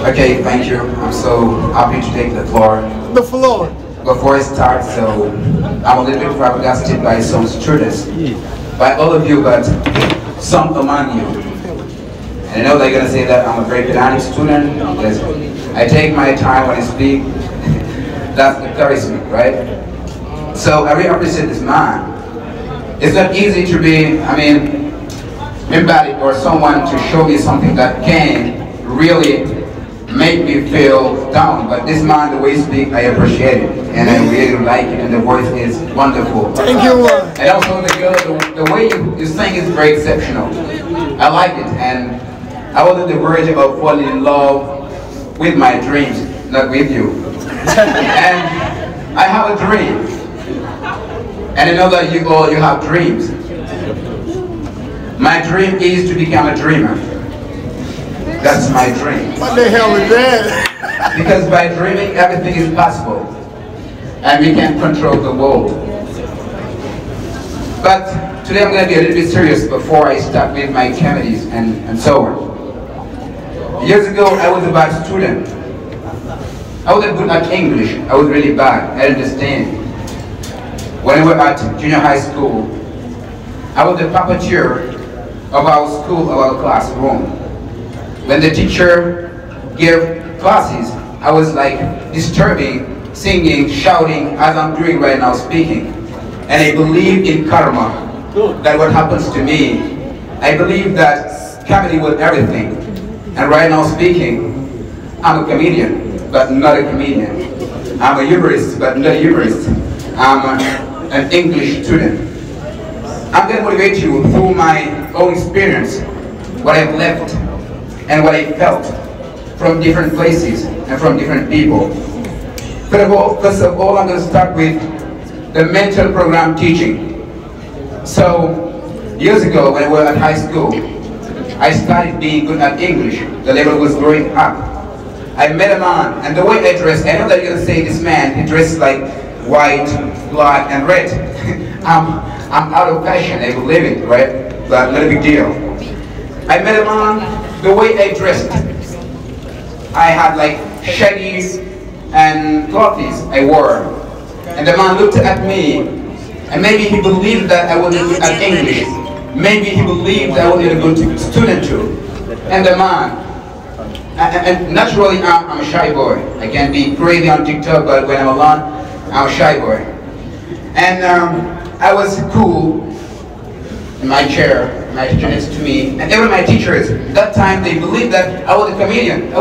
Okay, thank you. I'm so happy to take the floor. The floor. Before I start, so I'm a little bit flabbergasted by some students, by all of you, but some among you. And I know they're gonna say that I'm a very pedantic student because I take my time when I speak. That's the charisma, right? So I really appreciate this man. It's not easy to be, embodied or someone to show me something that can really make me feel down. But this man, the way he speaks, I appreciate it. And I really like it, and the voice is wonderful. Thank you. And also the way you sing is very exceptional. I like it, and I was on the verge of falling in love with my dreams, not with you. And I have a dream. And I know that you have dreams. My dream is to become a dreamer. That's my dream. What the hell is that? Because by dreaming, everything is possible. And we can control the world. But today I'm going to be a little bit serious before I start with my comedies and so on. Years ago, I was a bad student. I wasn't good at English. I was really bad. I didn't understand. When I was at junior high school, I was the puppeteer of our school, of our classroom. When the teacher gave classes, I was like disturbing, singing, shouting as I'm doing right now, speaking. And I believe in karma, that what happens to me. I believe that comedy was everything. And right now speaking, I'm a comedian, but not a comedian. I'm a humorist, but not a humorist. I'm an English student. I'm going to motivate you through my own experience, what I've left and what I felt from different places and from different people. First of all, I'm going to start with the mental program teaching. So, years ago when I was at high school, I started being good at English. The level was growing up. I met a man, and the way I dressed, I know that you're going to say this man, he dresses like white, black, and red. I'm out of fashion, I believe it, right? But not a big deal. I met a man, the way I dressed, I had like shaggies and clothes I wore. And the man looked at me, and maybe he believed that I wasn't good at English. Maybe he believed I wasn't a good student too. And the man, and naturally I'm a shy boy. I can be crazy on TikTok, but when I'm alone, I'm a shy boy. And I was cool in my chair. My teacher next to me, and even my teachers, that time they believed that I was a comedian.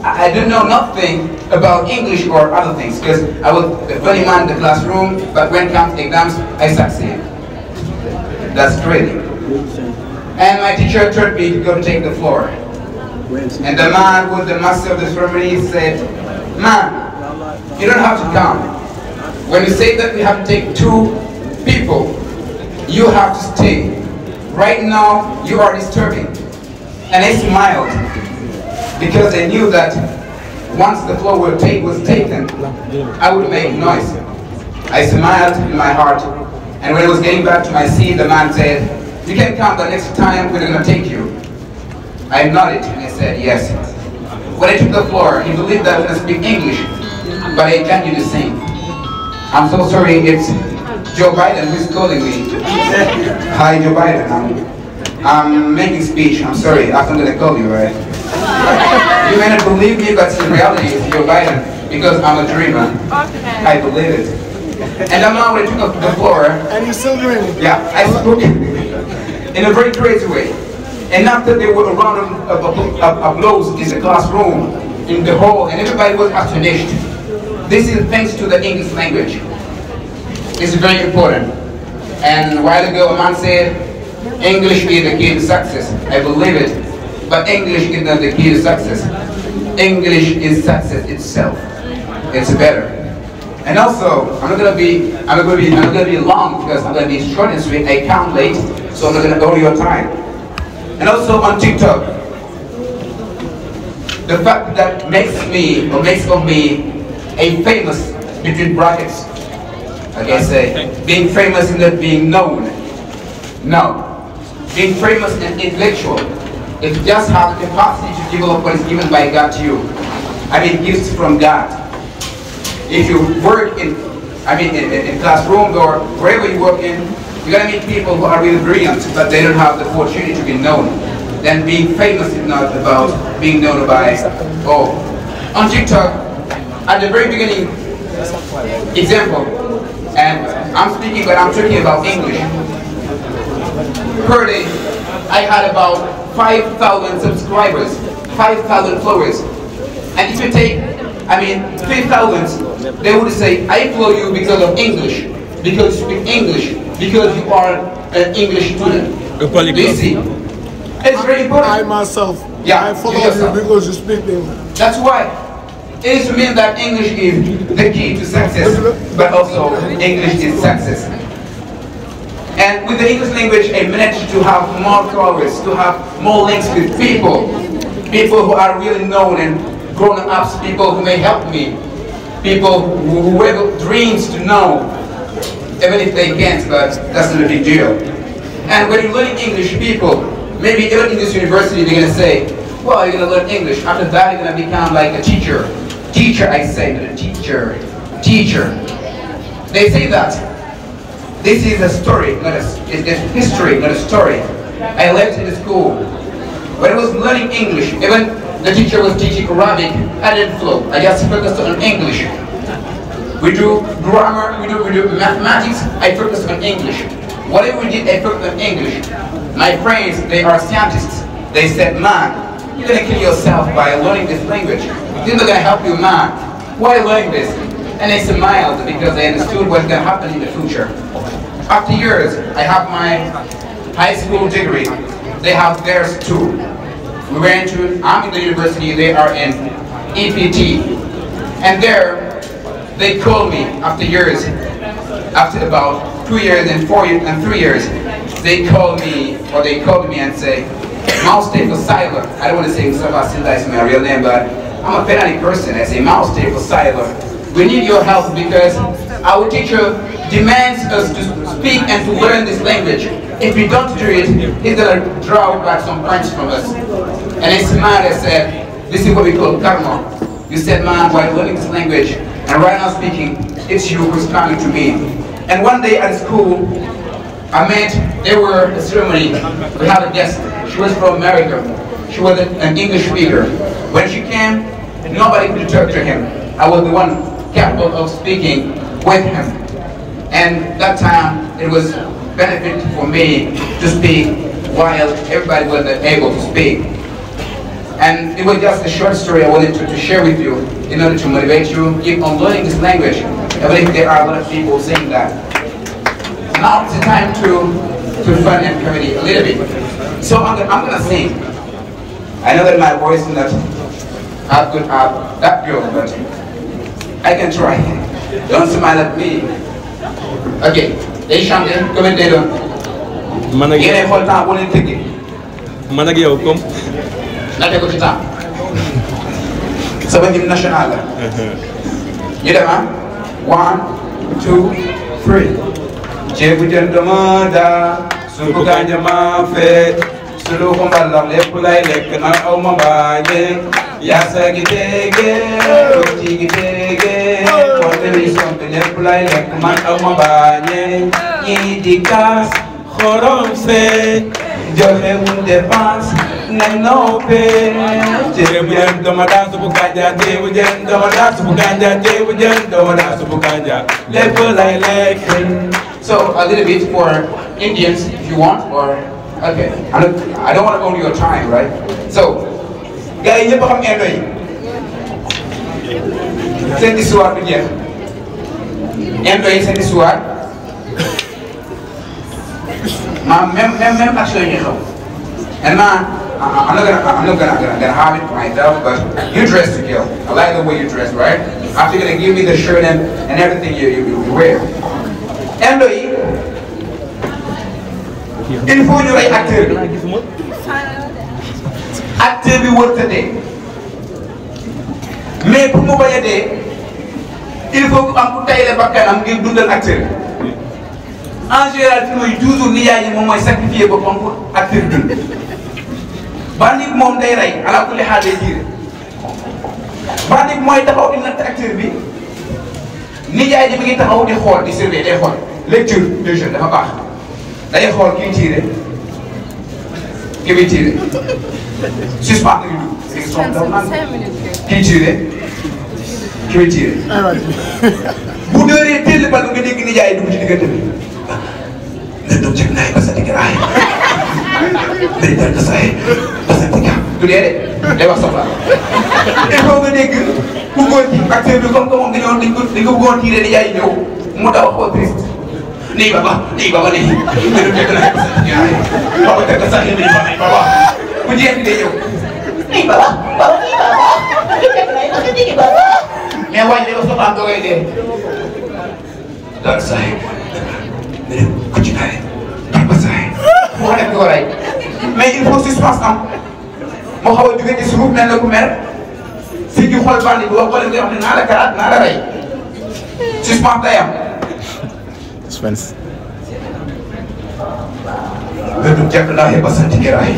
I didn't know nothing about English or other things, because I was the funny man in the classroom, but when it comes to exams, I succeed. That's crazy. And my teacher told me to go to take the floor. And the man who was the master of the ceremony said, "Man, you don't have to come. When we say that we have to take 2 people, you have to stay. Right now, you are disturbing." And I smiled, because I knew that once the floor was taken, I would make noise. I smiled in my heart, and when I was getting back to my seat, the man said, "You can come, but next time we're going to take you." I nodded, and I said, "Yes." When I took the floor, he believed that I was going to speak English, but I continued to sing. I'm so sorry, it's Joe Biden who's calling me. Hi, Joe Biden. I'm making speech. I'm sorry. I'm going to call you, right? You may not believe me, but in reality, it's Joe Biden, because I'm a dreamer. I believe it. And the man when I took the floor, and you're still dreaming. Yeah, I spoke in a very crazy way. And after there were a round of applause in the classroom, in the hall, and everybody was astonished. This is thanks to the English language. It's very important. And a while ago, a man said, English is the key to success. I believe it. But English is not the key to success. English is success itself. It's better. And also, I'm not gonna be long, because I'm gonna be short and sweet. I come late, so I'm not gonna hold your time. And also on TikTok, the fact that makes of me a famous, between brackets, like I say, being famous and not being known. No. Being famous and intellectual. if you just have the capacity to develop what is given by God to you, I mean gifts from God. If you work in classrooms or wherever you work in, you're gonna meet people who are really brilliant, but they don't have the opportunity to be known. Then being famous is not about being known by all. On TikTok, at the very beginning, example, and I'm speaking, but I'm talking about English. Per day, I had about 5,000 subscribers, 5,000 followers. And if you take, 3,000, they would say, I follow you because of English, because you speak English, because you are an English student. Do you see? It's very important. I myself, yeah, I follow you because you speak English. That's why. It is to mean that English is the key to success, but also English is success. And with the English language, I managed to have more followers, to have more links with people who are really known and grown-ups, people who may help me, people who have dreams to know, even if they can't, but that's not a big deal. And when you're learning English, people, maybe even in this university, they're going to say, well, you're going to learn English. After that, you're going to become like a teacher. Teacher, I say, not a teacher. Teacher. They say that. This is a story, it's history, not a story. I left in the school. When I was learning English, even the teacher was teaching Arabic, I didn't flow. I just focused on English. We do grammar, we do mathematics, I focused on English. Whatever we did, I focused on English. My friends, they are scientists. They said, man, you're gonna kill yourself by learning this language. It's not gonna help you, man. Why learn this? And I smiled because I understood what's gonna happen in the future. After years, I have my high school degree. They have theirs too. I'm in the university, they are in EPT. And there, they called me after years, after about 2 years and 4 years and 3 years, they called me and say, Mouse Tape for SYLLA. I don't want to say SYLLA is my real name, but I'm a penalty person. I say Mouse Tape for SYLLA. We need your help because our teacher demands us to speak and to learn this language. If we don't do it, he's going to draw back some points from us. And I smiled, I said, this is what we call karma. You said, man, while learning this language, and right now speaking, it's you who's coming to me. And one day at school, there were a ceremony, we had a guest. She was from America. She was an English speaker. When she came, nobody could talk to him. I was the one capable of speaking with him. And that time, it was benefit for me to speak while everybody wasn't able to speak. And it was just a short story I wanted to share with you in order to motivate you, keep on learning this language. I believe there are a lot of people saying that. Now it's the time to fun and comedy a little bit. So I'm gonna sing. I know that my voice is not as good as that girl, but I can try. Don't smile at me. Okay, they chante comme they don't. Yéen xool temps boo leen tëggee. Man ak yow comme. Na teg ko ci temps. Sama hymne national la. ñu dem ah. 1, 2, 3. Ceebu jën dama daa. Suufu kanja maa fee. Sulu ko mbalam lépp lay lekk na aw ma mbaaje. Yaasa gi tege, roti gi tege. Konte bi sompe lépp lay lekk man aw ma mbaaje. Ñii di kaas xorom see. Joxe wuñ dépense nañ noppee. Ceebu jën dama daa suufu kanja. Ceebu jën dama daa suufu kanja. Ceebu jën dama daa suufu kanja. Lépp lay lekk. So a little bit for Indians if you want, or okay. I don't want to own your time, right? So, guys, you know indo yi. Seen histoire du jeex. Indo yi seen histoire. Même action yi xew. And man, I'm not gonna have it myself, but you dress to kill. I like the way you dress, right? After you're gonna give me the shirt and everything you wear. Indo yi. Il faut ñu rey acteur bi. Acteur bi wër te dee. Mais pour mu bañ a dee, il faut que am ku tayle bakkanam ngir dundal acteur bi. En général film yi toujours nijaay ji moom mooy sacrifier boppam pour acteur bi dund. bandi bi moom day rey ala kulli xaal day tiire bandi bi mooy taxaw di natt acteur bi nijaay ji mi ngi taxaw di xool di surveiller day xool lecture de jeu dafa baax day xool kii tiire ki muy tiire suspend kii tiire ki muy tiire bu dóoree teel bal nga dégg nijaay dugg ci diggante bi nga dugg ci naay ba sa digg raay day dal ka saay ba sa digg du dee de day wax soxla il faut nga dégg ku góor ci acteur bi comme que moom dañ ko bëggoon tiire nijaay ñëw mu daw xaw triste nii baba nii nga dugg ci naay ba sa digg raay ba ko teg sax nii baba bu jeex bi day ñëw nii baba nii baba teg naay ba sa digg baba mais wàññi ko soxla am doogay dee dal saay nga dem ku ci naay ba saay moo nekk ko rey mais il faut suspense am moo xaw a jóge ci suuf mel na ku mer si gi xool bandi bi wax ko leen nga wax ne naa la karaat naa la rey suspense day am suspense nga dugg jàpp naa xee ba sant kiraay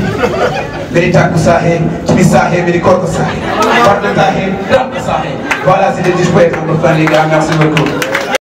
mbiri tàkku saaxee ci saaxee mbiri korko saaxee war na saaxee dam ko saaxee voilà c'était juste pour être un peu fan les gars merci beaucoup